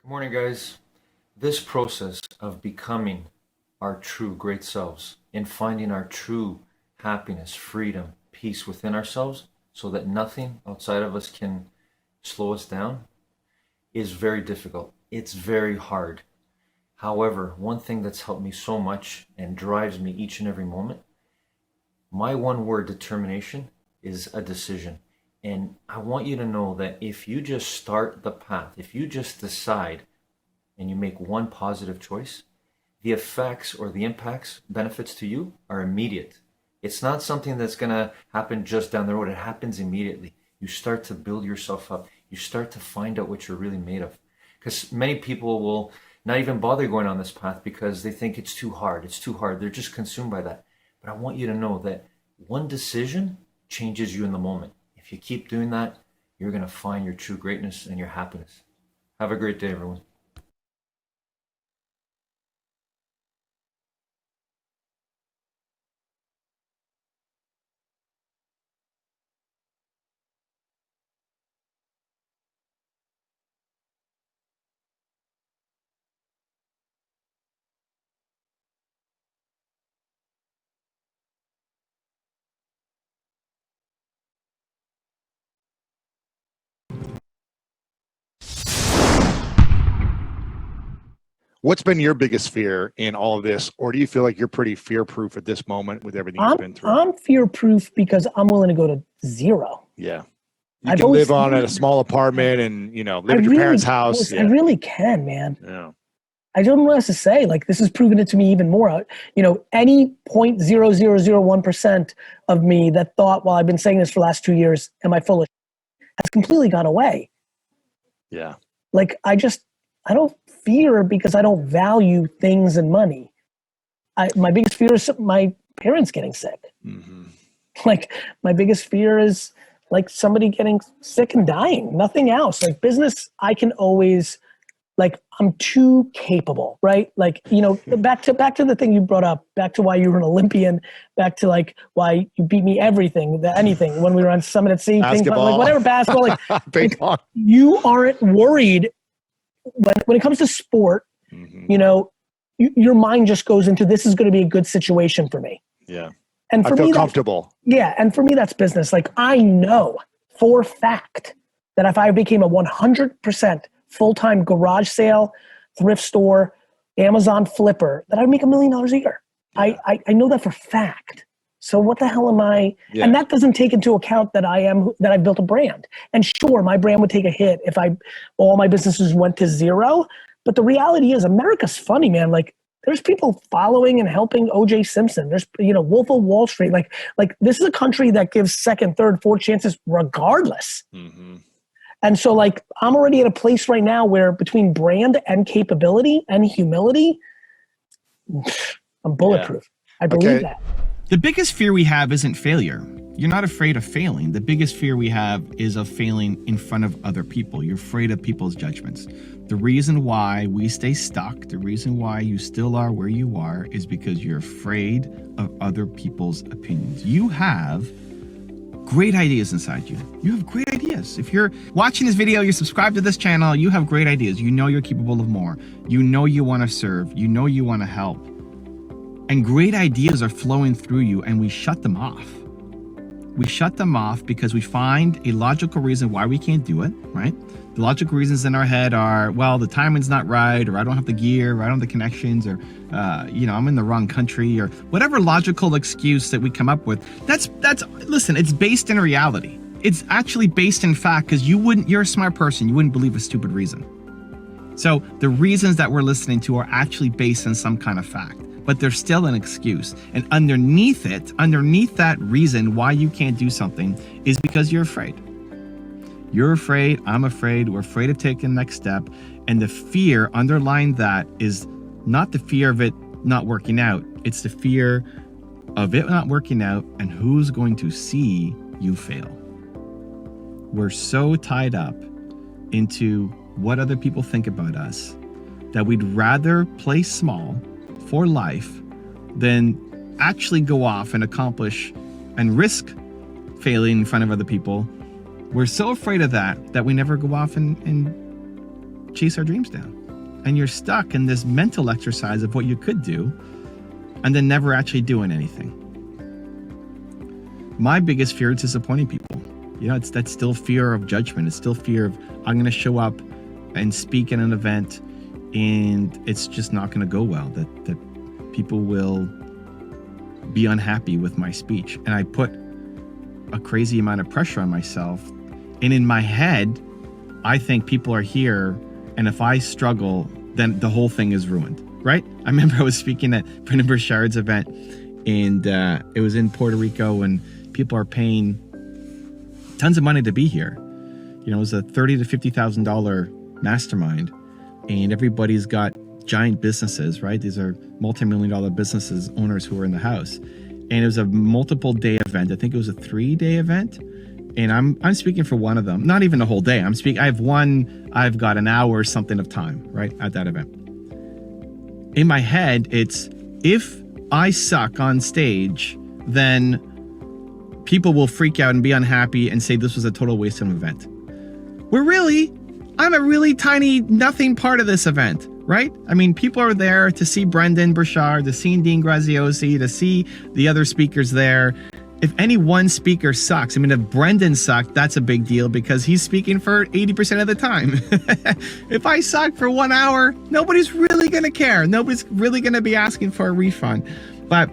Good morning, guys. This process of becoming our true great selves and finding our true happiness, freedom, peace within ourselves so that nothing outside of us can slow us down is very difficult. It's very hard. However, one thing that's helped me so much and drives me each and every moment, my one word determination is a decision. And I want you to know that if you just start the path, if you just decide and you make one positive choice, the effects or the impacts, benefits to you are immediate. It's not something that's going to happen just down the road. It happens immediately. You start to build yourself up. You start to find out what you're really made of. Because many people will not even bother going on this path because they think it's too hard. It's too hard. They're just consumed by that. But I want you to know that one decision changes you in the moment. If you keep doing that, you're going to find your true greatness and your happiness. Have a great day, everyone. What's been your biggest fear in all of this? Or do you feel like you're pretty fear-proof at this moment with everything you've been through? I'm fear-proof because I'm willing to go to zero. Yeah. You can live on in a small apartment and, live at your parents' house. I really can, man. Yeah. I don't know what else to say. Like, this has proven it to me even more. Any 0.0001% of me that thought, well, I've been saying this for the last 2 years, am I full of shit, has completely gone away. Yeah. Like, I don't fear because I don't value things and money. My biggest fear is my parents getting sick. Mm-hmm. Like, my biggest fear is like somebody getting sick and dying, nothing else. Like, business, I can always, like, I'm too capable, right? Like, back to the thing you brought up, back to why you were an Olympian, back to like why you beat me anything when we were on Summit at Sea, ping pong, like whatever, basketball, like you aren't worried when it comes to sport. Mm-hmm. Your mind just goes into, this is going to be a good situation for me. Yeah. And for I feel me, comfortable. Yeah. And for me, that's business. Like, I know for a fact that if I became a 100% full-time garage sale, thrift store, Amazon flipper, that I'd make $1 million a year. Yeah. I know that for fact. So what the hell am I? Yeah. And that doesn't take into account that I've built a brand. And sure, my brand would take a hit if all my businesses went to zero. But the reality is, America's funny, man. Like, there's people following and helping O.J. Simpson. There's, Wolf of Wall Street. Like this is a country that gives second, third, fourth chances regardless. Mm-hmm. And so, like, I'm already at a place right now where between brand and capability and humility, I'm bulletproof. Yeah. I believe that. The biggest fear we have isn't failure. You're not afraid of failing. The biggest fear we have is of failing in front of other people. You're afraid of people's judgments. The reason why we stay stuck, the reason why you still are where you are, is because you're afraid of other people's opinions. You have great ideas inside you. You have great ideas. If you're watching this video, you're subscribed to this channel, you have great ideas. You know you're capable of more. You know you want to serve. You know you want to help. And great ideas are flowing through you, and we shut them off. We shut them off because we find a logical reason why we can't do it, right? The logical reasons in our head are, well, the timing's not right, or I don't have the gear, or I don't have the connections, or, I'm in the wrong country, or whatever logical excuse that we come up with. Listen, it's based in reality. It's actually based in fact, because you're a smart person, you wouldn't believe a stupid reason. So the reasons that we're listening to are actually based on some kind of fact, but they're still an excuse. And underneath that reason why you can't do something is because you're afraid. You're afraid, I'm afraid, we're afraid of taking the next step. And the fear underlying that is not the fear of it not working out. It's the fear of it not working out and who's going to see you fail. We're so tied up into what other people think about us that we'd rather play small for life than actually go off and accomplish and risk failing in front of other people. We're so afraid of that we never go off and chase our dreams down. And you're stuck in this mental exercise of what you could do and then never actually doing anything. My biggest fear is disappointing people. You know, that's still fear of judgment. It's still fear of I'm going to show up and speak at an event and it's just not going to go well, that people will be unhappy with my speech. And I put a crazy amount of pressure on myself. And in my head, I think people are here, and if I struggle, then the whole thing is ruined, right? I remember I was speaking at Brendan Burchard's event, and it was in Puerto Rico, and people are paying tons of money to be here. You know, it was a $30,000 to $50,000 mastermind, and everybody's got giant businesses, right? These are multi-million-dollar businesses, owners who are in the house. And it was a multiple day event. I think it was a 3-day event. And I'm speaking for one of them, not even a whole day. I've got an hour or something of time, right, at that event. In my head, it's if I suck on stage, then people will freak out and be unhappy and say this was a total waste of an event. Where really, I'm a really tiny nothing part of this event, right? I mean, people are there to see Brendan Burchard, to see Dean Graziosi, to see the other speakers there. If any one speaker sucks, I mean, if Brendan sucked, that's a big deal because he's speaking for 80% of the time. If I suck for 1 hour, nobody's really going to care. Nobody's really going to be asking for a refund. But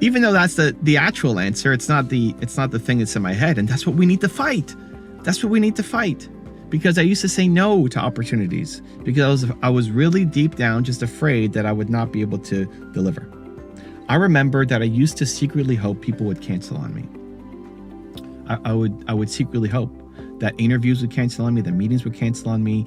even though that's the actual answer, it's not the thing that's in my head. And that's what we need to fight. That's what we need to fight. Because I used to say no to opportunities because I was really deep down just afraid that I would not be able to deliver. I remember that I used to secretly hope people would cancel on me. I would secretly hope that interviews would cancel on me, that meetings would cancel on me.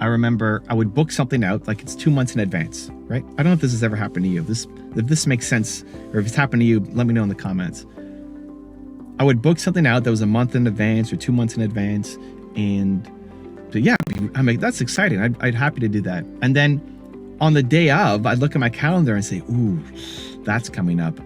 I remember I would book something out like it's 2 months in advance, right? I don't know if this has ever happened to you. If this makes sense, or if it's happened to you, let me know in the comments. I would book something out that was a month in advance or 2 months in advance. And so, yeah, I'm like, that's exciting. I'd happy to do that. And then on the day of, I'd look at my calendar and say, ooh, that's coming up.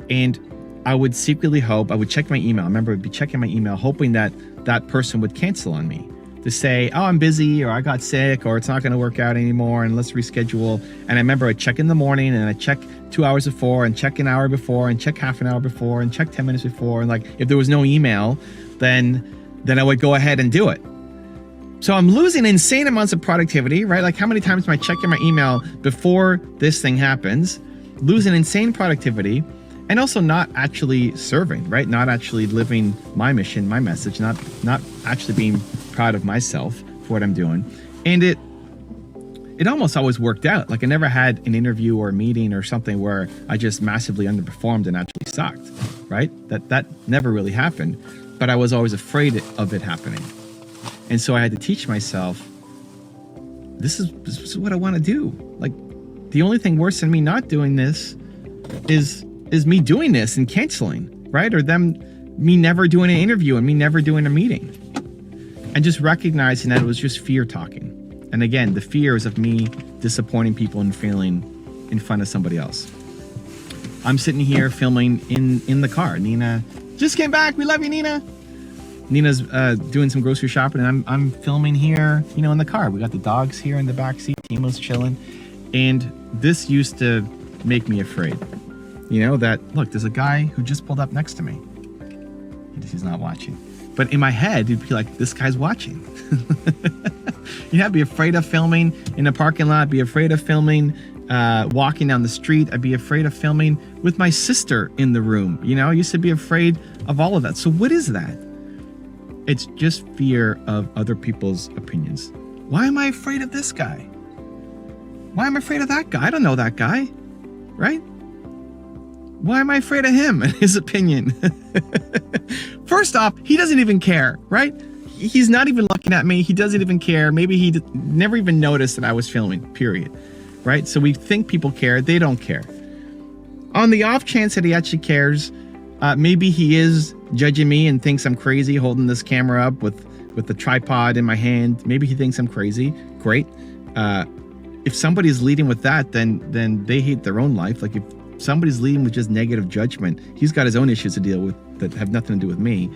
And I would secretly hope, I would check my email. I remember I'd be checking my email, hoping that that person would cancel on me to say, oh, I'm busy, or I got sick, or it's not going to work out anymore, and let's reschedule. And I remember I'd check in the morning, and I'd check 2 hours before, and check an hour before, and check half an hour before, and check 10 minutes before. And like, if there was no email, then I would go ahead and do it. So I'm losing insane amounts of productivity, right? Like how many times am I checking my email before this thing happens? Losing insane productivity, and also not actually serving, right? Not actually living my mission, my message, not actually being proud of myself for what I'm doing. And it almost always worked out. Like I never had an interview or a meeting or something where I just massively underperformed and actually sucked, right? That never really happened, but I was always afraid of it happening. And so I had to teach myself, this is what I want to do. Like the only thing worse than me not doing this is me doing this and canceling, right? Or me never doing an interview and me never doing a meeting. And just recognizing that it was just fear talking. And again, the fear is of me disappointing people and failing in front of somebody else. I'm sitting here filming in the car. Nina just came back. We love you, Nina. Nina's doing some grocery shopping, and I'm filming here, you know, in the car. We got the dogs here in the back seat. Timo's chilling, and this used to make me afraid. You know that look, there's a guy who just pulled up next to me. He's not watching, but in my head, it'd be like, this guy's watching. You have to be afraid of filming in a parking lot. Be afraid of filming walking down the street. I'd be afraid of filming with my sister in the room. You know, I used to be afraid of all of that. So what is that? It's just fear of other people's opinions. Why am I afraid of this guy? Why am I afraid of that guy? I don't know that guy, right? Why am I afraid of him and his opinion? First off, he doesn't even care, right? He's not even looking at me. He doesn't even care. Maybe he never even noticed that I was filming, period, right? So we think people care. They don't care. On the off chance that he actually cares, maybe he is judging me and thinks I'm crazy holding this camera up with the tripod in my hand. Maybe he thinks I'm crazy. Great. If somebody's leading with that, then they hate their own life. Like if somebody's leading with just negative judgment, he's got his own issues to deal with that have nothing to do with me.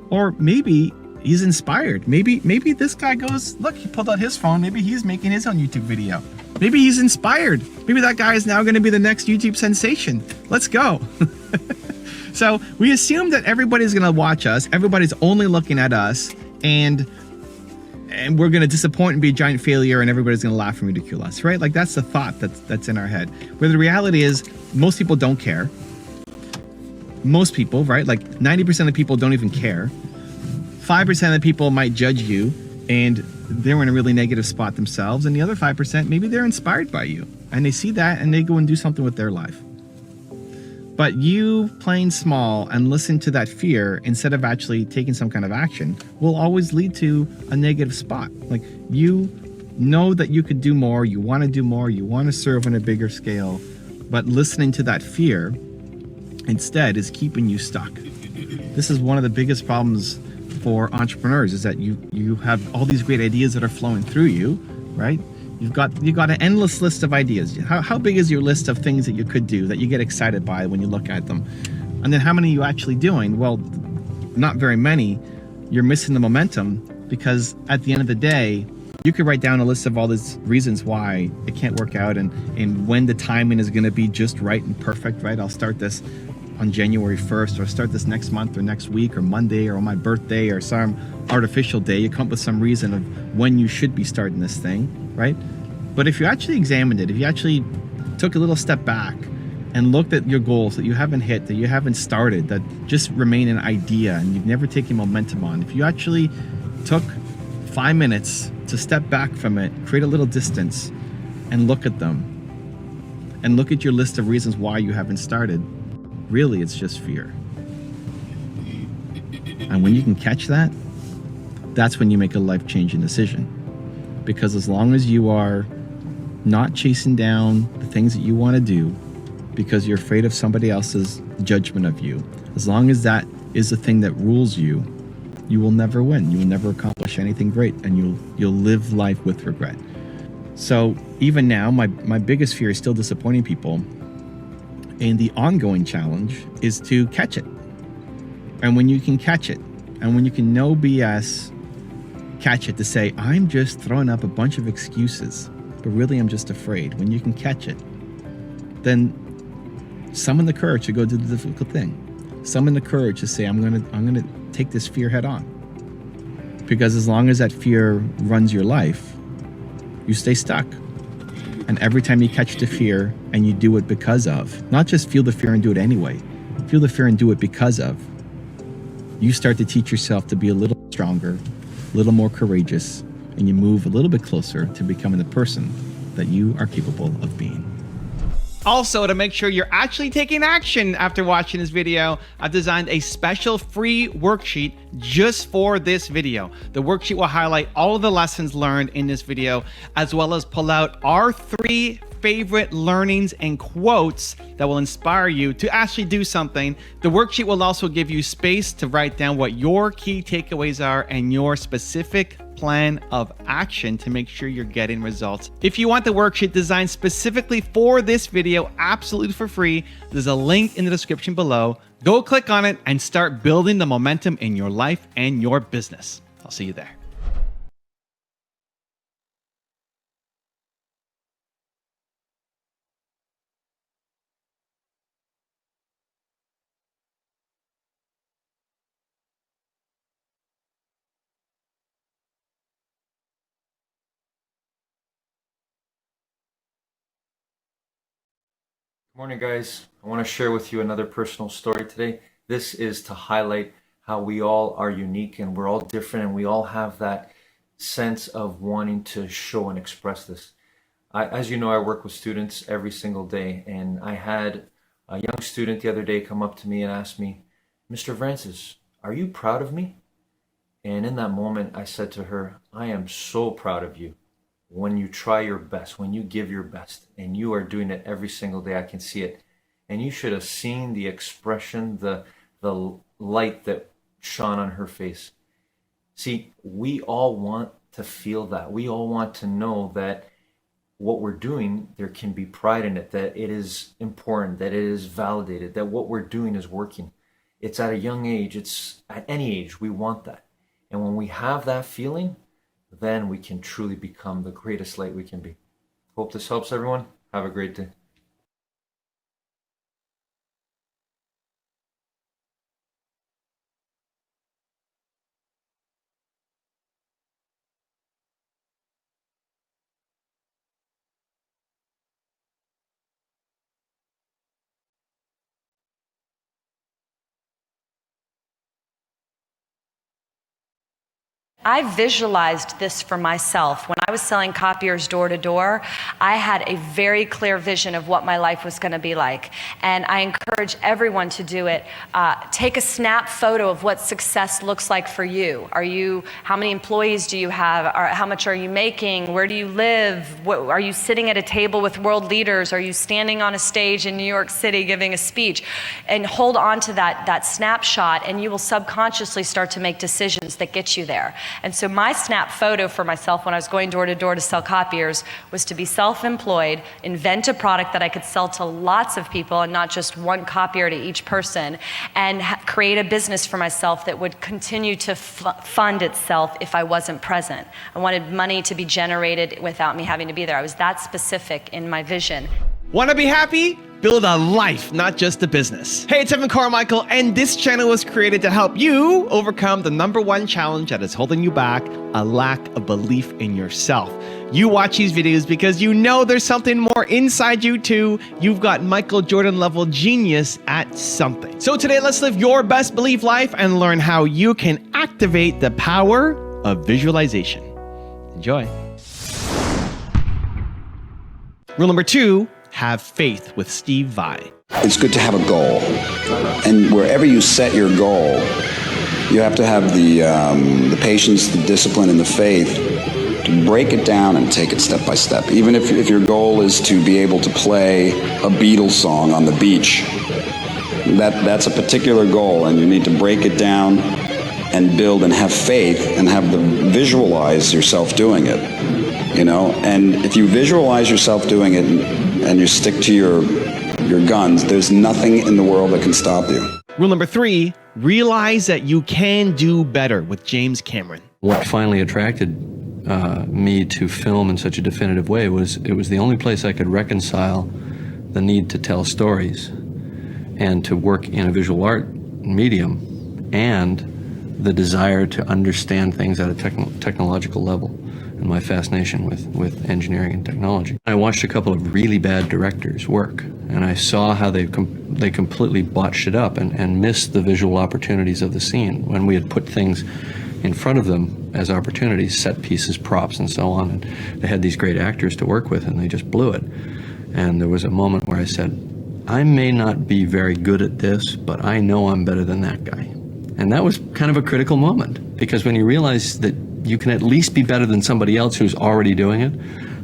Or maybe he's inspired. Maybe this guy goes, look, he pulled out his phone. Maybe he's making his own YouTube video. Maybe he's inspired. Maybe that guy is now going to be the next YouTube sensation. Let's go. So we assume that everybody's going to watch us. Everybody's only looking at us, and we're going to disappoint and be a giant failure, and everybody's going to laugh and ridicule us, right? Like that's the thought that's in our head. Where the reality is, most people don't care. Most people, right? Like 90% of people don't even care. 5% of the people might judge you, and they're in a really negative spot themselves. And the other 5%, maybe they're inspired by you, and they see that and they go and do something with their life. But you playing small and listen to that fear instead of actually taking some kind of action will always lead to a negative spot. Like you know that you could do more, you want to do more, you want to serve on a bigger scale, but listening to that fear instead is keeping you stuck. This is one of the biggest problems for entrepreneurs, is that you have all these great ideas that are flowing through you, right? You've got an endless list of ideas. How big is your list of things that you could do that you get excited by when you look at them? And then how many are you actually doing? Well, not very many. You're missing the momentum, because at the end of the day, you could write down a list of all these reasons why it can't work out, and when the timing is going to be just right and perfect, right? I'll start this on January 1st, or start this next month or next week or Monday or on my birthday or some artificial day. You come up with some reason of when you should be starting this thing, right? But if you actually examined it, if you actually took a little step back and looked at your goals that you haven't hit, that you haven't started, that just remain an idea and you've never taken momentum on, if you actually took 5 minutes to step back from it, create a little distance and look at them, and look at your list of reasons why you haven't started, really it's just fear. And when you can catch that, that's when you make a life-changing decision. Because as long as you are not chasing down the things that you want to do because you're afraid of somebody else's judgment of you, as long as that is the thing that rules you, you will never win. You will never accomplish anything great, and you'll live life with regret. So even now, my biggest fear is still disappointing people. And the ongoing challenge is to catch it. And when you can catch it, and when you can no BS catch it, to say, I'm just throwing up a bunch of excuses, but really I'm just afraid. When you can catch it, then summon the courage to go do the difficult thing. Summon the courage to say, I'm gonna take this fear head on. Because as long as that fear runs your life, you stay stuck. And every time you catch the fear and you do it because of, not just feel the fear and do it anyway, feel the fear and do it because of, you start to teach yourself to be a little stronger, a little more courageous, and you move a little bit closer to becoming the person that you are capable of being. Also, to make sure you're actually taking action after watching this video, I've designed a special free worksheet just for this video. The worksheet will highlight all of the lessons learned in this video, as well as pull out our 3 favorite learnings and quotes that will inspire you to actually do something. The worksheet will also give you space to write down what your key takeaways are and your specific plan of action to make sure you're getting results. If you want the worksheet designed specifically for this video, absolutely for free, there's a link in the description below. Go click on it and start building the momentum in your life and your business. I'll see you there. Morning, guys. I want to share with you another personal story today. This is to highlight how we all are unique and we're all different, and we all have that sense of wanting to show and express this. As you know, I work with students every single day, and I had a young student the other day come up to me and ask me, Mr. Francis, are you proud of me? And in that moment, I said to her, I am so proud of you. When you try your best, when you give your best, and you are doing it every single day, I can see it. And you should have seen the expression, the light that shone on her face. See, we all want to feel that. We all want to know that what we're doing, there can be pride in it, that it is important, that it is validated, that what we're doing is working. It's at a young age, it's at any age, we want that. And when we have that feeling, then we can truly become the greatest light we can be. Hope this helps everyone. Have a great day. I visualized this for myself. When I was selling copiers door to door, I had a very clear vision of what my life was going to be like. And I encourage everyone to do it. Take a snap photo of what success looks like for you. How many employees do you have? How much are you making? Where do you live? Are you sitting at a table with world leaders? Are you standing on a stage in New York City giving a speech? And hold on to that snapshot, and you will subconsciously start to make decisions that get you there. And so my snap photo for myself when I was going door to door to sell copiers was to be self-employed, invent a product that I could sell to lots of people and not just one copier to each person, and create a business for myself that would continue to fund itself if I wasn't present. I wanted money to be generated without me having to be there. I was that specific in my vision. Want to be happy? Build a life, not just a business. Hey, it's Evan Carmichael, and this channel was created to help you overcome the #1 challenge that is holding you back, a lack of belief in yourself. You watch these videos because you know there's something more inside you too. You've got Michael Jordan level genius at something. So today, let's live your best belief life and learn how you can activate the power of visualization. Enjoy. Rule #2, have faith with Steve Vai. It's good to have a goal. And wherever you set your goal, you have to have the patience, the discipline, and the faith to break it down and take it step by step. Even if your goal is to be able to play a Beatles song on the beach, that's a particular goal, and you need to break it down and build and have faith and visualize yourself doing it. And if you visualize yourself doing it and you stick to your guns, there's nothing in the world that can stop you. Rule #3, realize that you can do better with James Cameron. What finally attracted me to film in such a definitive way was it was the only place I could reconcile the need to tell stories and to work in a visual art medium and the desire to understand things at a technological level, and my fascination with engineering and technology. I watched a couple of really bad directors work, and I saw how they completely botched it up and missed the visual opportunities of the scene when we had put things in front of them as opportunities, set pieces, props, and so on. And they had these great actors to work with, and they just blew it. And there was a moment where I said, I may not be very good at this, but I know I'm better than that guy. And that was kind of a critical moment, because when you realize that you can at least be better than somebody else who's already doing it,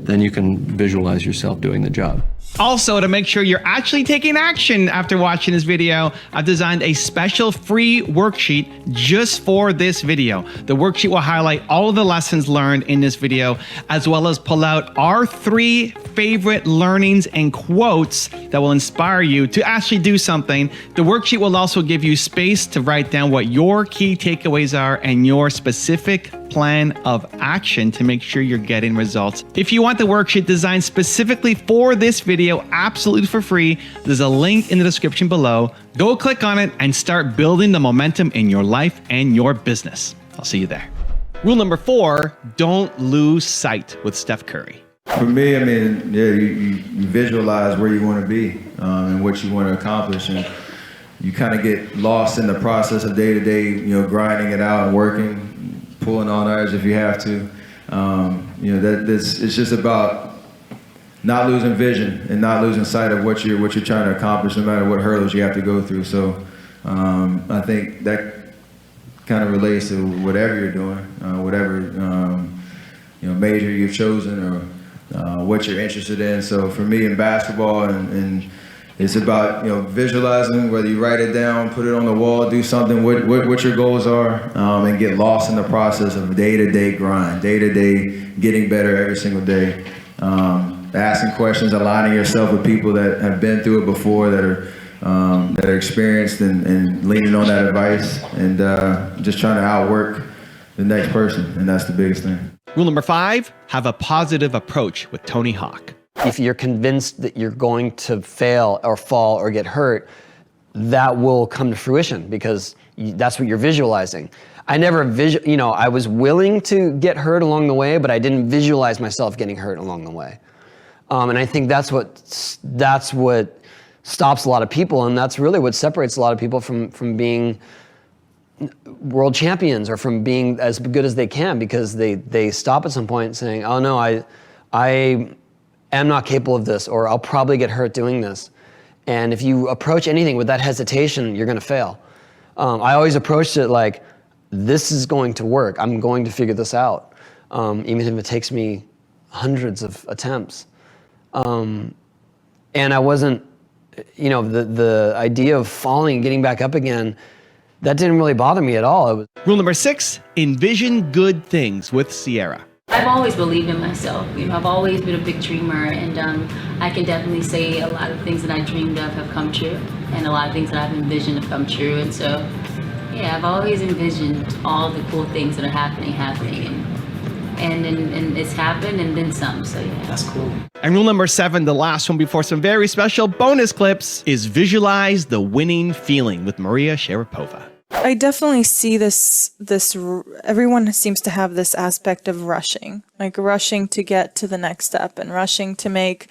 then you can visualize yourself doing the job. Also, to make sure you're actually taking action after watching this video, I've designed a special free worksheet just for this video. The worksheet will highlight all of the lessons learned in this video, as well as pull out our 3 favorite learnings and quotes that will inspire you to actually do something. The worksheet will also give you space to write down what your key takeaways are and your specific plan of action to make sure you're getting results. If you want the worksheet designed specifically for this video, absolutely for free, there's a link in the description below. Go click on it and start building the momentum in your life and your business. I'll see you there. Rule #4, don't lose sight with Steph Curry. For me, you visualize where you want to be and what you want to accomplish, and you kind of get lost in the process of day to day, grinding it out and working, pulling on ours if you have to. It's just about not losing vision and not losing sight of what you're trying to accomplish, no matter what hurdles you have to go through. So I think that kind of relates to whatever you're doing, whatever major you've chosen or what you're interested in. So for me in basketball, and it's about visualizing, whether you write it down, put it on the wall, do something, what your goals are, and get lost in the process of day-to-day grind, day-to-day getting better every single day. Asking questions, aligning yourself with people that have been through it before, that are experienced, and leaning on that advice, and just trying to outwork next person, and that's the biggest thing. Rule number 5, have a positive approach with Tony Hawk. If you're convinced that you're going to fail or fall or get hurt, that will come to fruition because that's what you're visualizing. I never I was willing to get hurt along the way, but I didn't visualize myself getting hurt along the way. And I think that's what stops a lot of people, and that's really what separates a lot of people from being world champions or from being as good as they can, because they stop at some point saying, oh no, I am not capable of this, or I'll probably get hurt doing this. And if you approach anything with that hesitation, you're gonna fail. I always approached it like, this is going to work. I'm going to figure this out, even if it takes me hundreds of attempts. And I wasn't, the idea of falling and getting back up again, that didn't really bother me at all. Rule number 6, envision good things with Sierra. I've always believed in myself. I've always been a big dreamer, and I can definitely say a lot of things that I dreamed of have come true, and a lot of things that I've envisioned have come true. And so, yeah, I've always envisioned all the cool things that are happening, and it's happened, and then some. So yeah, that's cool. And rule number 7, the last one before some very special bonus clips, is visualize the winning feeling with Maria Sharapova. I definitely see this, everyone seems to have this aspect of rushing, like rushing to get to the next step and rushing to make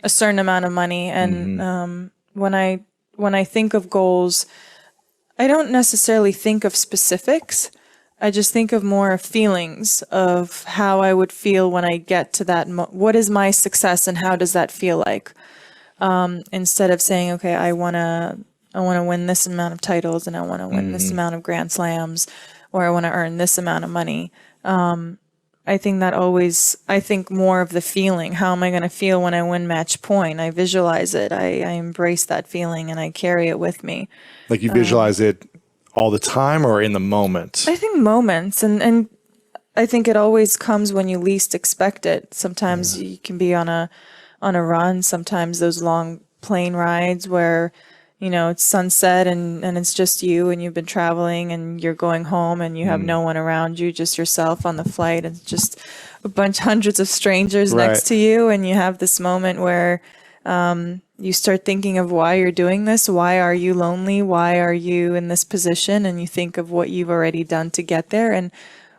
a certain amount of money. And when I think of goals, I don't necessarily think of specifics. I just think of more feelings of how I would feel when I get to that. What is my success and how does that feel like? Instead of saying, okay, I want to win this amount of titles, and I want to win this amount of Grand Slams, or I want to earn this amount of money. I think more of the feeling. How am I going to feel when I win match point? I visualize it. I embrace that feeling and I carry it with me. Like you visualize it all the time or in the moment? I think moments, and I think it always comes when you least expect it. Sometimes you can be on a run. Sometimes those long plane rides where it's sunset and it's just you, and you've been traveling and you're going home and you have no one around you, just yourself on the flight, and just hundreds of strangers next to you, and you have this moment where you start thinking of why you're doing this. Why are you lonely? Why are you in this position? And you think of what you've already done to get there and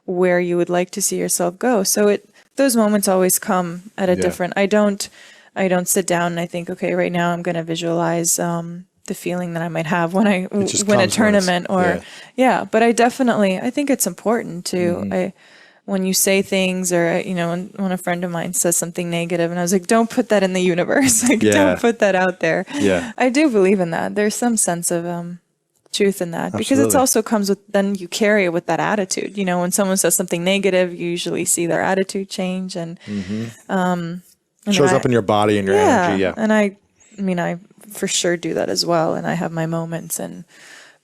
where you would like to see yourself go. So those moments always come at a different. I don't sit down and I think, okay, right now I'm going to visualize the feeling that I might have when I win a tournament but I think it's important to, when you say things or, when a friend of mine says something negative and I was like, don't put that in the universe. Don't put that out there. Yeah. I do believe in that. There's some sense of truth in that. Because it also comes with, then you carry it with that attitude. When someone says something negative, you usually see their attitude change and shows up in your body and your energy. Yeah. And I for sure do that as well. And I have my moments,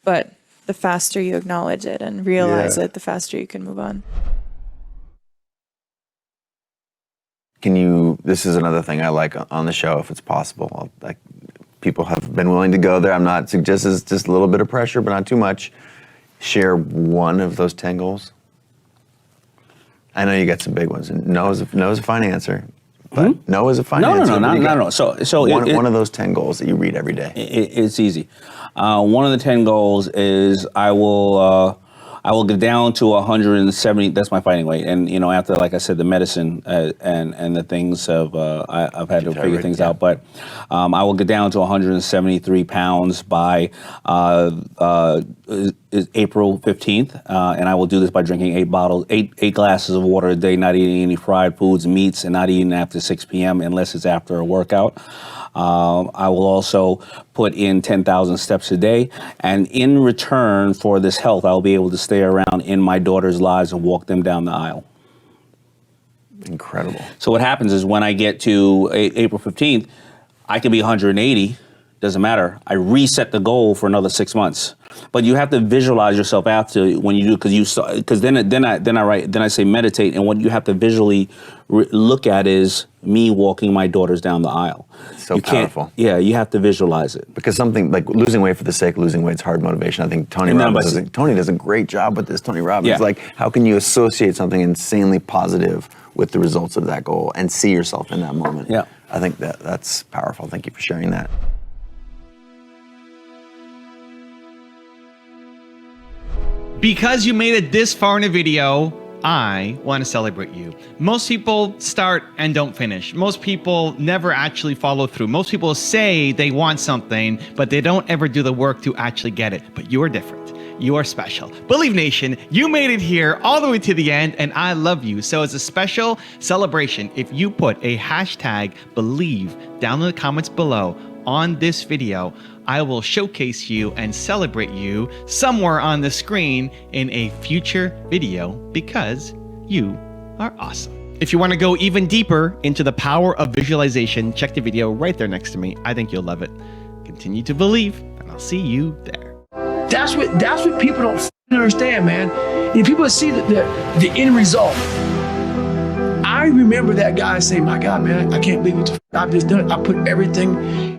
but the faster you acknowledge it and realize it, the faster you can move on. This is another thing I like on the show, if it's possible. People have been willing to go there. I'm not suggesting it's just a little bit of pressure, but not too much. Share one of those 10 goals. I know you got some big ones. And no is a fine answer. But no is a fine answer. No. So one of those 10 goals that you read every day. It's easy. One of the 10 goals is I will get down to 170. That's my fighting weight. And after, like I said, the medicine and the things I've had to figure things out. But I will get down to 173 pounds by April 15th, and I will do this by drinking 8 glasses of water a day, not eating any fried foods, meats, and not eating after 6 p.m. unless it's after a workout. I will also put in 10,000 steps a day, and in return for this health, I'll be able to stay around in my daughter's lives and walk them down the aisle. Incredible. So what happens is when I get to April 15th, I can be 180, doesn't matter. I reset the goal for another 6 months. But you have to visualize yourself after when you do, because then I say meditate, and what you have to visually look at is me walking my daughters down the aisle. So powerful. Yeah, you have to visualize it. Because something like losing weight for the sake of losing weight is hard motivation. I think Tony does a great job with this. Tony Robbins, Yeah. like, how can you associate something insanely positive with the results of that goal and see yourself in that moment? Yeah. I think that's powerful. Thank you for sharing that. Because you made it this far in a video, I want to celebrate you. Most people start and don't finish. Most people never actually follow through. Most people say they want something, but they don't ever do the work to actually get it. But you're different. You are special. Believe Nation, you made it here all the way to the end, and I love you. So as a special celebration, if you put a hashtag Believe down in the comments below on this video, I will showcase you and celebrate you somewhere on the screen in a future video because you are awesome. If you want to go even deeper into the power of visualization, check the video right there next to me. I think you'll love it. Continue to believe, and I'll see you there. That's what people don't understand, man. If people see the end result, I remember that guy saying, "My God, man, I can't believe what I've just done. I put everything."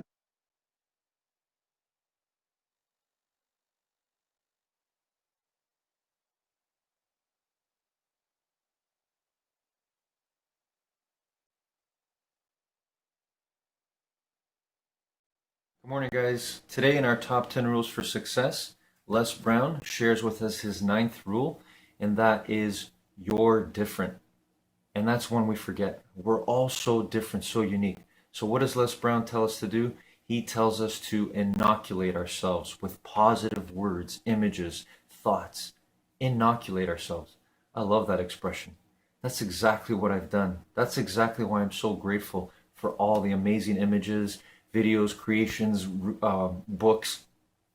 Good morning, guys. Today in our top 10 rules for success, Les Brown shares with us his 9th rule, and that is you're different. And that's one we forget. We're all so different, so unique. So what does Les Brown tell us to do? He tells us to inoculate ourselves with positive words, images, thoughts. Inoculate ourselves. I love that expression. That's exactly what I've done. That's exactly why I'm so grateful for all the amazing images, videos, creations, books,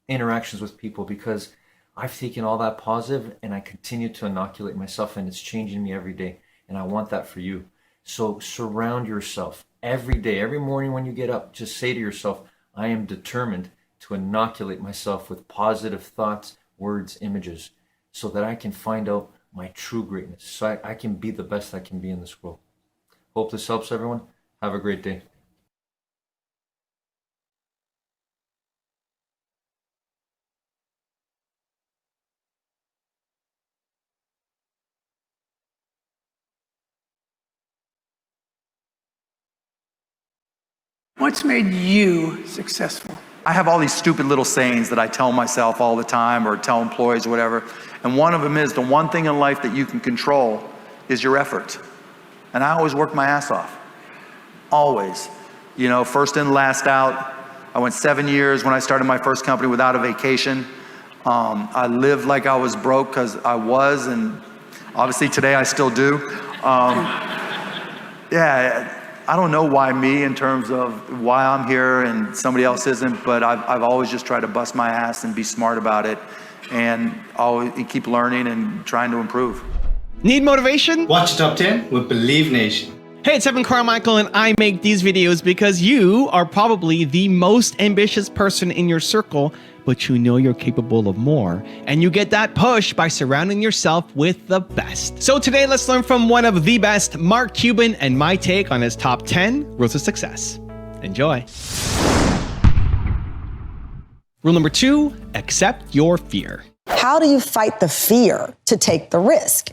interactions with people, because I've taken all that positive and I continue to inoculate myself, and it's changing me every day. And I want that for you. So surround yourself every day, every morning when you get up, just say to yourself, I am determined to inoculate myself with positive thoughts, words, images, so that I can find out my true greatness, so I can be the best I can be in this world. Hope this helps everyone. Have a great day. What's made you successful? I have all these stupid little sayings that I tell myself all the time, or tell employees or whatever. And one of them is, the one thing in life that you can control is your effort. And I always work my ass off. Always. You know, first in, last out. I went 7 years when I started my first company without a vacation. I lived like I was broke because I was, and obviously today I still do. Yeah. I don't know why me, in terms of why I'm here and somebody else isn't, but I've always just tried to bust my ass and be smart about it, and always keep learning and trying to improve. Need motivation? Watch Top 10 with Believe Nation. Hey, it's Evan Carmichael, and I make these videos because you are probably the most ambitious person in your circle, but you know you're capable of more. And you get that push by surrounding yourself with the best. So today, let's learn from one of the best, Mark Cuban, and my take on his top 10 rules of success. Enjoy. Rule number 2, accept your fear. How do you fight the fear to take the risk?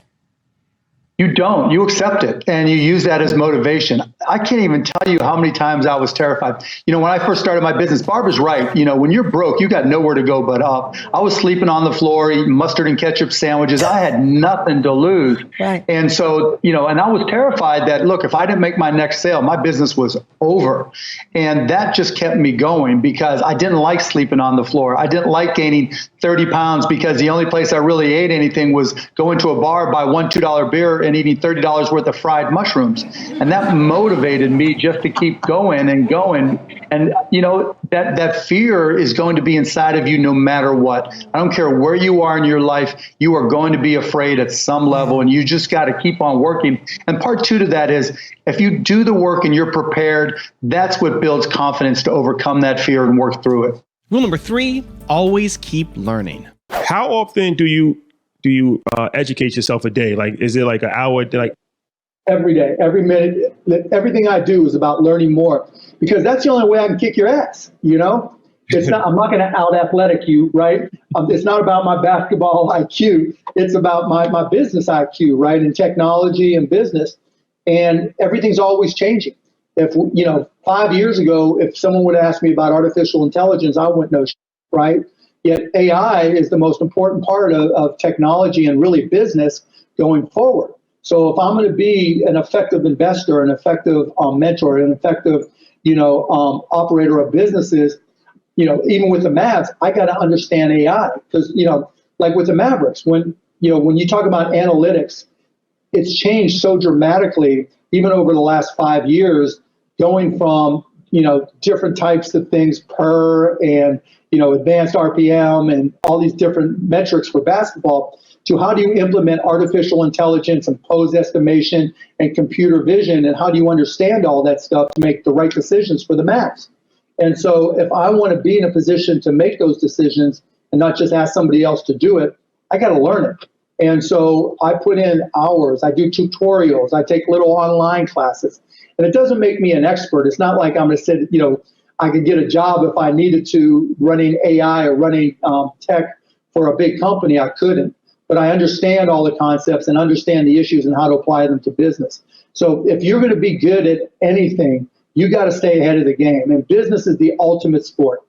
You don't. You accept it, and you use that as motivation. I can't even tell you how many times I was terrified. You know, when I first started my business, Barbara's right. You know, when you're broke, you got nowhere to go but up. I was sleeping on the floor, eating mustard and ketchup sandwiches. I had nothing to lose. Right. And so, you know, and I was terrified that, look, if I didn't make my next sale, my business was over. And that just kept me going, because I didn't like sleeping on the floor. I didn't like gaining 30 pounds, because the only place I really ate anything was going to a bar, buy $1, $2 beer, and eating $30 worth of fried mushrooms. And that motivated me just to keep going and going. And, you know, that fear is going to be inside of you no matter what. I don't care where you are in your life, you are going to be afraid at some level, and you just got to keep on working. And part 2 to that is, if you do the work and you're prepared, that's what builds confidence to overcome that fear and work through it. Rule number 3, always keep learning. How often do you educate yourself a day? Like, is it like an hour? Like every day, every minute, everything I do is about learning more, because that's the only way I can kick your ass. You know, it's not. I'm not going to out athletic you, right? It's not about my basketball IQ. It's about my business IQ, right? And technology and business, and everything's always changing. If 5 years ago, if someone would ask me about artificial intelligence, I wouldn't know, right? Yet AI is the most important part of technology and really business going forward. So if I'm going to be an effective investor, an effective mentor, an effective, operator of businesses, even with the Mavs, I got to understand AI, because, like with the Mavericks, when you talk about analytics, it's changed so dramatically, even over the last 5 years, going from, different types of things per and, advanced RPM and all these different metrics for basketball, to how do you implement artificial intelligence and pose estimation and computer vision, and how do you understand all that stuff to make the right decisions for the Mavs? And so if I want to be in a position to make those decisions and not just ask somebody else to do it, I got to learn it. And so I put in hours, I do tutorials, I take little online classes, and it doesn't make me an expert. It's not like I'm going to sit, I could get a job if I needed to running AI or running tech for a big company. I couldn't, but I understand all the concepts and understand the issues and how to apply them to business. So if you're going to be good at anything, you got to stay ahead of the game. And business is the ultimate sport.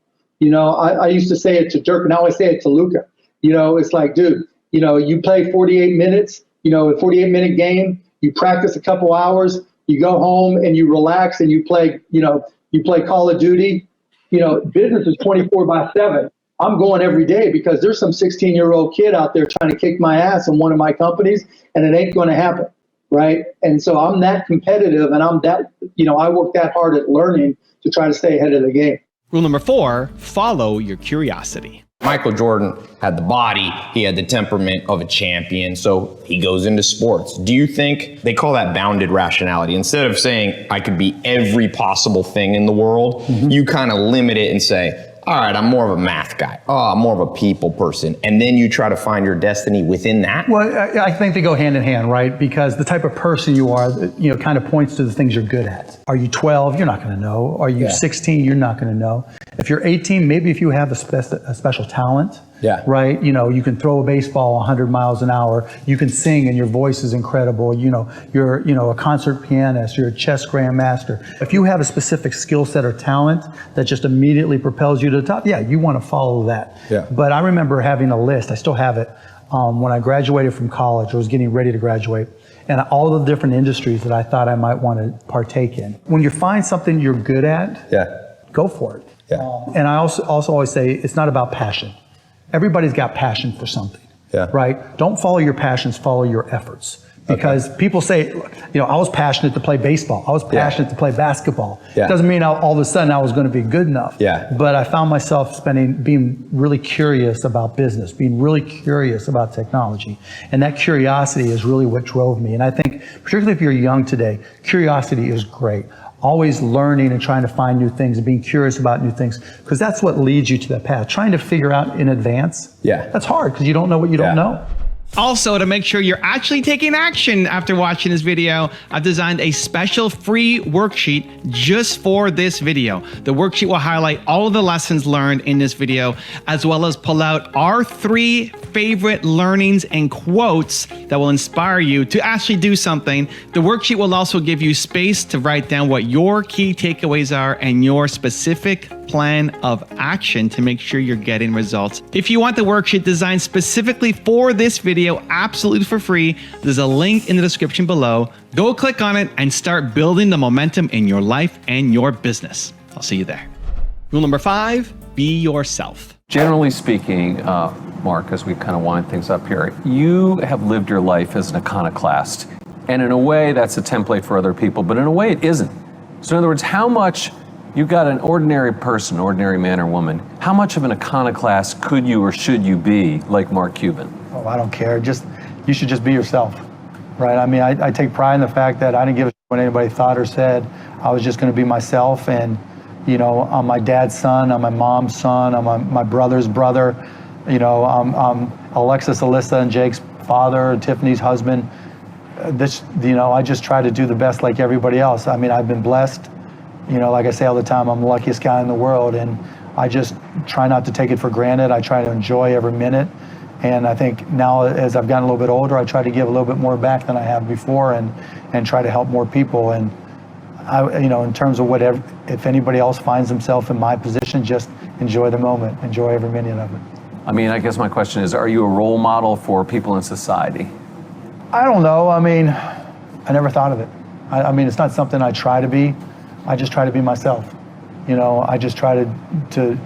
I used to say it to Dirk, and now I say it to Luka. It's like, dude, you play 48 minutes, a 48-minute game, you practice a couple hours, you go home and you relax and you play, you play Call of Duty. Business is 24/7. I'm going every day because there's some 16-year-old kid out there trying to kick my ass in one of my companies, and it ain't going to happen, right? And so I'm that competitive, and I'm that, I work that hard at learning to try to stay ahead of the game. Rule number 4, follow your curiosity. Michael Jordan had the body, he had the temperament of a champion, so he goes into sports. Do you think they call that bounded rationality? Instead of saying, I could be every possible thing in the world, you kind of limit it and say, all right, I'm more of a math guy. Oh, I'm more of a people person. And then you try to find your destiny within that? Well, I think they go hand in hand, right? Because the type of person you are, kind of points to the things you're good at. Are you 12? You're not going to know. Are you 16? You're not going to know. If you're 18, maybe if you have a special talent, right? You can throw a baseball 100 miles an hour. You can sing and your voice is incredible. You're a concert pianist. You're a chess grandmaster. If you have a specific skill set or talent that just immediately propels you to the top, you want to follow that. But I remember having a list. I still have it. When I graduated from college, I was getting ready to graduate, and all the different industries that I thought I might want to partake in. When you find something you're good at, go for it. And I also always say it's not about passion. Everybody's got passion for something, right? Don't follow your passions, follow your efforts. Because people say, I was passionate to play baseball. I was passionate to play basketball. It doesn't mean all of a sudden I was going to be good enough. But I found myself being really curious about business, being really curious about technology. And that curiosity is really what drove me. And I think, particularly if you're young today, curiosity is great. Always learning and trying to find new things and being curious about new things, because that's what leads you to that path. Trying to figure out in advance, that's hard because you don't know what you don't know. Also, to make sure you're actually taking action after watching this video, I've designed a special free worksheet just for this video. The worksheet will highlight all of the lessons learned in this video, as well as pull out our 3 favorite learnings and quotes that will inspire you to actually do something. The worksheet will also give you space to write down what your key takeaways are and your specific plan of action to make sure you're getting results. If you want the worksheet designed specifically for this video, absolutely for free, there's a link in the description below. Go click on it and start building the momentum in your life and your business. I'll see you there. Rule number 5, be yourself. Generally speaking, Mark, as we kind of wind things up here, you have lived your life as an iconoclast. And in a way, that's a template for other people, but in a way it isn't. So in other words, how much you've got an ordinary person, ordinary man or woman, how much of an iconoclast could you or should you be like Mark Cuban? Oh, I don't care. You should just be yourself, right? I mean, I take pride in the fact that I didn't give a shit what anybody thought or said. I was just going to be myself, and You know, I'm my dad's son, I'm my mom's son, I'm my brother's brother. You know, I'm Alexis, Alyssa, and Jake's father, Tiffany's husband. You know, I just try to do the best like everybody else. I mean, I've been blessed. You know, like I say all the time, I'm the luckiest guy in the world, and I just try not to take it for granted. I try to enjoy every minute. And I think now, as I've gotten a little bit older, I try to give a little bit more back than I have before, and try to help more people. And you know, in terms of whatever, if anybody else finds himself in my position, just enjoy the moment, enjoy every minute of it. I mean, I guess my question is, are you a role model for people in society? I don't know. I mean, I never thought of it. I mean, it's not something I try to be. I just try to be myself. You know, I just try to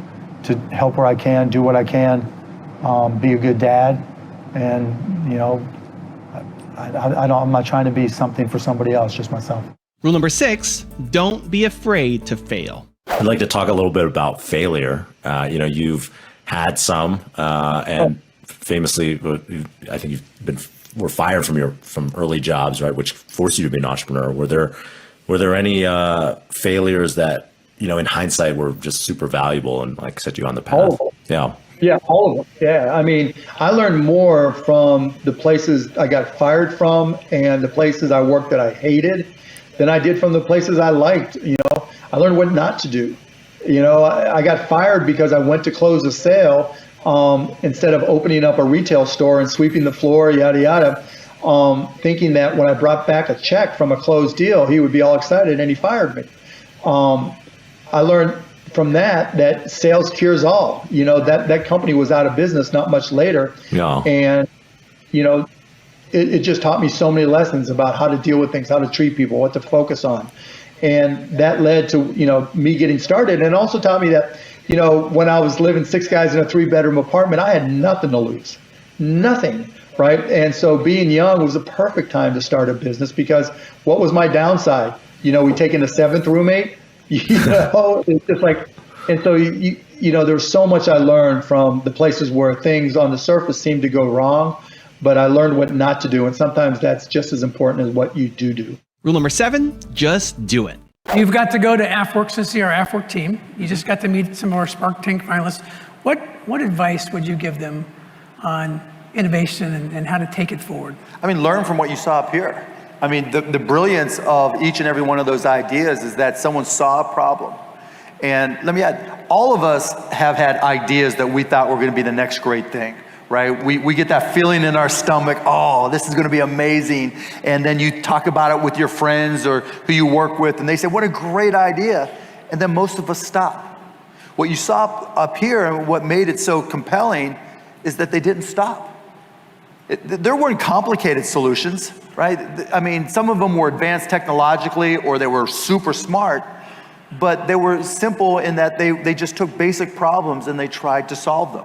help where I can, do what I can, be a good dad, and you know, I'm not trying to be something for somebody else, just myself. Rule number 6, don't be afraid to fail. I'd like to talk a little bit about failure. You know, you've had some, and famously, I think were fired from early jobs, right, which forced you to be an entrepreneur. Were there any failures that, you know, in hindsight, were just super valuable and like set you on the path? Yeah, all of them. Yeah, I mean, I learned more from the places I got fired from and the places I worked that I hated than I did from the places I liked. You know, I learned what not to do. You know, I got fired because I went to close a sale instead of opening up a retail store and sweeping the floor, yada, yada, thinking that when I brought back a check from a closed deal, he would be all excited, and he fired me. I learned from that sales cures all. You know, that company was out of business not much later. Yeah. And, you know, it just taught me so many lessons about how to deal with things, how to treat people, what to focus on. And that led to, you know, me getting started, and also taught me that, you know, when I was living 6 guys in a 3-bedroom apartment, I had nothing to lose, nothing, right? And so being young was the perfect time to start a business, because what was my downside? You know, we taking a 7th roommate, you know, it's just like, and so, you know, there was so much I learned from the places where things on the surface seemed to go wrong, but I learned what not to do. And sometimes that's just as important as what you do. Rule number 7, just do it. You've got to go to AFWorks to see our AFWork team. You just got to meet some more Spark Tank finalists. What advice would you give them on innovation and how to take it forward? I mean, learn from what you saw up here. I mean, the brilliance of each and every one of those ideas is that someone saw a problem. And let me add, all of us have had ideas that we thought were going to be the next great thing. Right? We get that feeling in our stomach, oh, this is going to be amazing. And then you talk about it with your friends or who you work with, and they say, what a great idea. And then most of us stop. What you saw up here and what made it so compelling is that they didn't stop. There weren't complicated solutions, right? I mean, some of them were advanced technologically, or they were super smart, but they were simple in that they just took basic problems and they tried to solve them.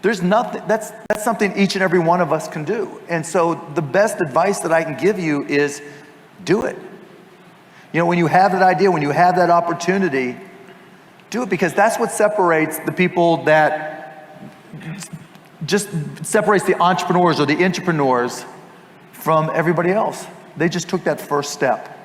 There's nothing, that's something each and every one of us can do. And so the best advice that I can give you is do it. You know, when you have that idea, when you have that opportunity, do it, because that's what separates the people that just separates the entrepreneurs or the intrapreneurs from everybody else. They just took that first step.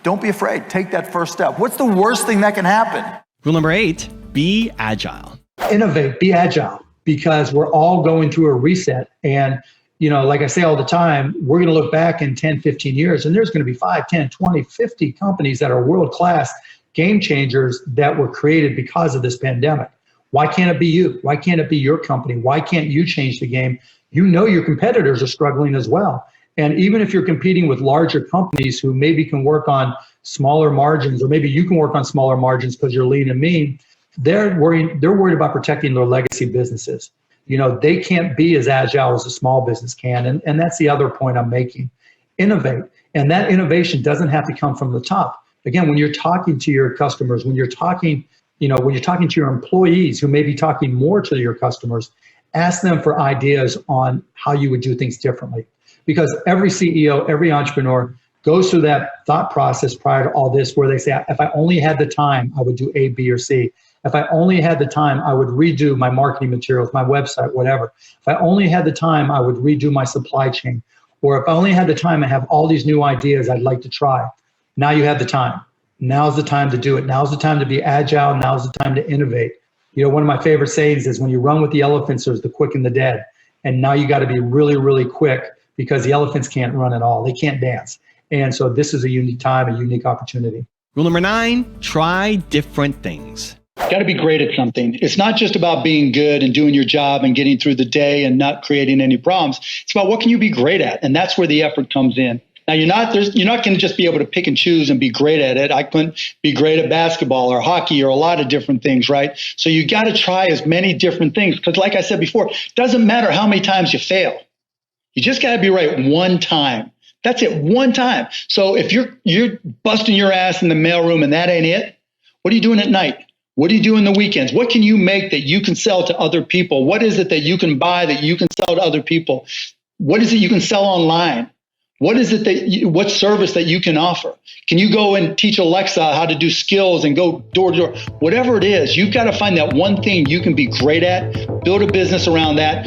Don't be afraid, take that first step. What's the worst thing that can happen? Rule number 8, be agile. Innovate, be agile. Because we're all going through a reset. And, you know, like I say all the time, we're going to look back in 10, 15 years, and there's going to be 5, 10, 20, 50 companies that are world-class game changers that were created because of this pandemic. Why can't it be you? Why can't it be your company? Why can't you change the game? You know your competitors are struggling as well. And even if you're competing with larger companies who maybe can work on smaller margins, or maybe you can work on smaller margins because you're lean and mean, they're worried about protecting their legacy businesses. You know, they can't be as agile as a small business can. And that's the other point I'm making. Innovate. And that innovation doesn't have to come from the top. Again, when you're talking to your customers, when you're talking to your employees who may be talking more to your customers, ask them for ideas on how you would do things differently. Because every CEO, every entrepreneur goes through that thought process prior to all this, where they say, if I only had the time, I would do A, B, or C. If I only had the time, I would redo my marketing materials, my website, whatever. If I only had the time, I would redo my supply chain. Or if I only had the time, I have all these new ideas I'd like to try. Now you have the time. now's the time to do it. Now's the time to be agile. Now's the time to innovate. You know, one of my favorite sayings is when you run with the elephants, there's the quick and the dead. And now you got to be really, really quick because the elephants can't run at all. They can't dance. And so this is a unique time, a unique opportunity. Rule number 9, try different things. Got to be great at something. It's not just about being good and doing your job and getting through the day and not creating any problems. It's about what can you be great at? And that's where the effort comes in. Now, you're not going to just be able to pick and choose and be great at it. I couldn't be great at basketball or hockey or a lot of different things, right? So you got to try as many different things because, like I said before, it doesn't matter how many times you fail. You just got to be right one time. That's it, one time. So if you're busting your ass in the mailroom and that ain't it, what are you doing at night? What do you do in the weekends? What can you make that you can sell to other people? What is it that you can buy that you can sell to other people? What is it you can sell online? What is it what service that you can offer? Can you go and teach Alexa how to do skills and go door to door? Whatever it is, you've got to find that one thing you can be great at, build a business around that,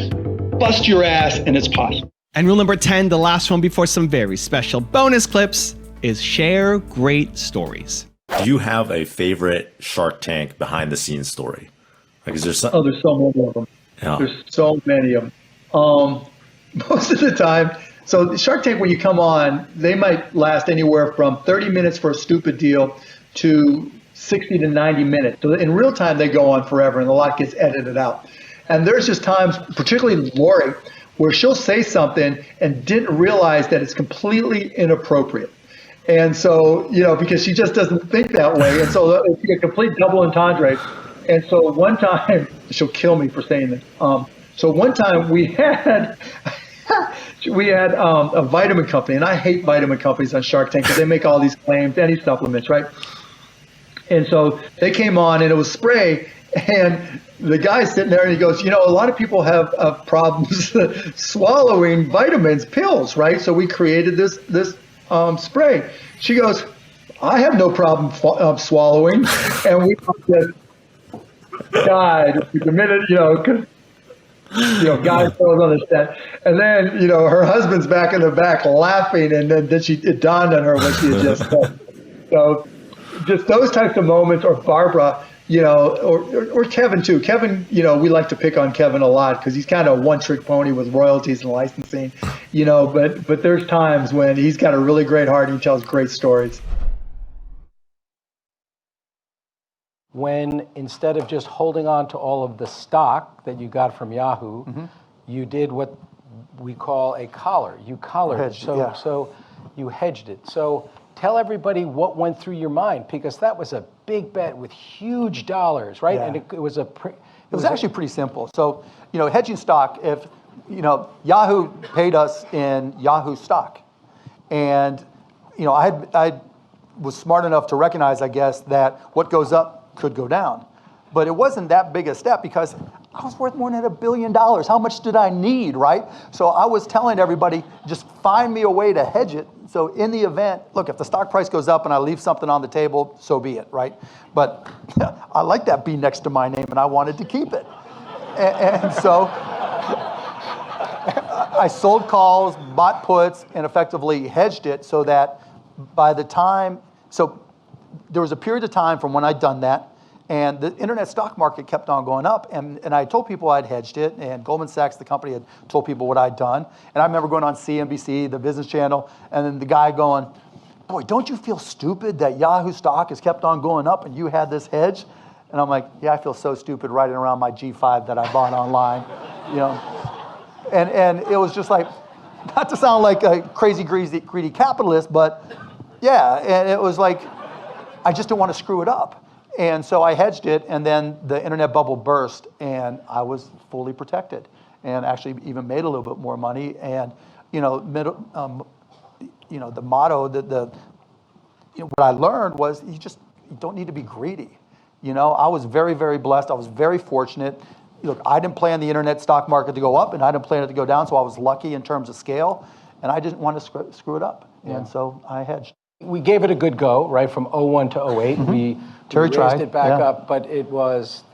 bust your ass, and it's possible. And rule number 10, the last one before some very special bonus clips, is share great stories. Do you have a favorite Shark Tank behind the scenes story? Like, is there some? Oh, there's so many of them. Yeah. There's so many of them. Most of the time, so Shark Tank, when you come on, they might last anywhere from 30 minutes for a stupid deal to 60 to 90 minutes. So in real time, they go on forever, and a lot gets edited out. And there's just times, particularly Lori, where she'll say something and didn't realize that it's completely inappropriate. And so, you know, because she just doesn't think that way. And so it's a complete double entendre. And so one time, she'll kill me for saying this. So one time we had a vitamin company, and I hate vitamin companies on Shark Tank because they make all these claims, any supplements, right? And so they came on, and it was spray, and the guy's sitting there, and he goes, you know, a lot of people have problems swallowing vitamins, pills, right? So we created this spray. She goes, I have no problem swallowing, and we just died the minute, you know, because guys don't understand. And then, you know, her husband's back in the back laughing, and then it dawned on her what she had just said. So just those types of moments, or Barbara, you know, or Kevin too. Kevin, you know, we like to pick on Kevin a lot because he's kind of a one-trick pony with royalties and licensing, you know, but there's times when he's got a really great heart and he tells great stories. When instead of just holding on to all of the stock that you got from Yahoo, you did what we call a collar. You collared it. So you hedged it. So tell everybody what went through your mind, because that was a big bet with huge dollars, right? Yeah. And it was It was actually pretty simple. So, you know, hedging stock, if, you know, Yahoo paid us in Yahoo stock. And, you know, I was smart enough to recognize, I guess, that what goes up could go down. But it wasn't that big a step because I was worth more than $1 billion. How much did I need, right? So I was telling everybody, just find me a way to hedge it. So in the event, look, if the stock price goes up and I leave something on the table, so be it, right? But I like that B next to my name and I wanted to keep it. And so I sold calls, bought puts, and effectively hedged it so that by the time, so there was a period of time from when I'd done that, and the internet stock market kept on going up, and I told people I'd hedged it, and Goldman Sachs, the company, had told people what I'd done. And I remember going on CNBC, the business channel, and then the guy going, boy, don't you feel stupid that Yahoo stock has kept on going up and you had this hedge? And I'm like, yeah, I feel so stupid riding around my G5 that I bought online, you know. And it was just like, not to sound like a crazy, greedy capitalist, but yeah, and it was like, I just didn't want to screw it up. And so I hedged it, and then the internet bubble burst, and I was fully protected, and actually even made a little bit more money. And you know, the motto, what I learned was you don't need to be greedy. You know, I was very, very blessed. I was very fortunate. Look, I didn't plan the internet stock market to go up, and I didn't plan it to go down, so I was lucky in terms of scale, and I didn't want to screw it up, and so I hedged. We gave it a good go, right, from 01 to 08. We raised it back up, but it was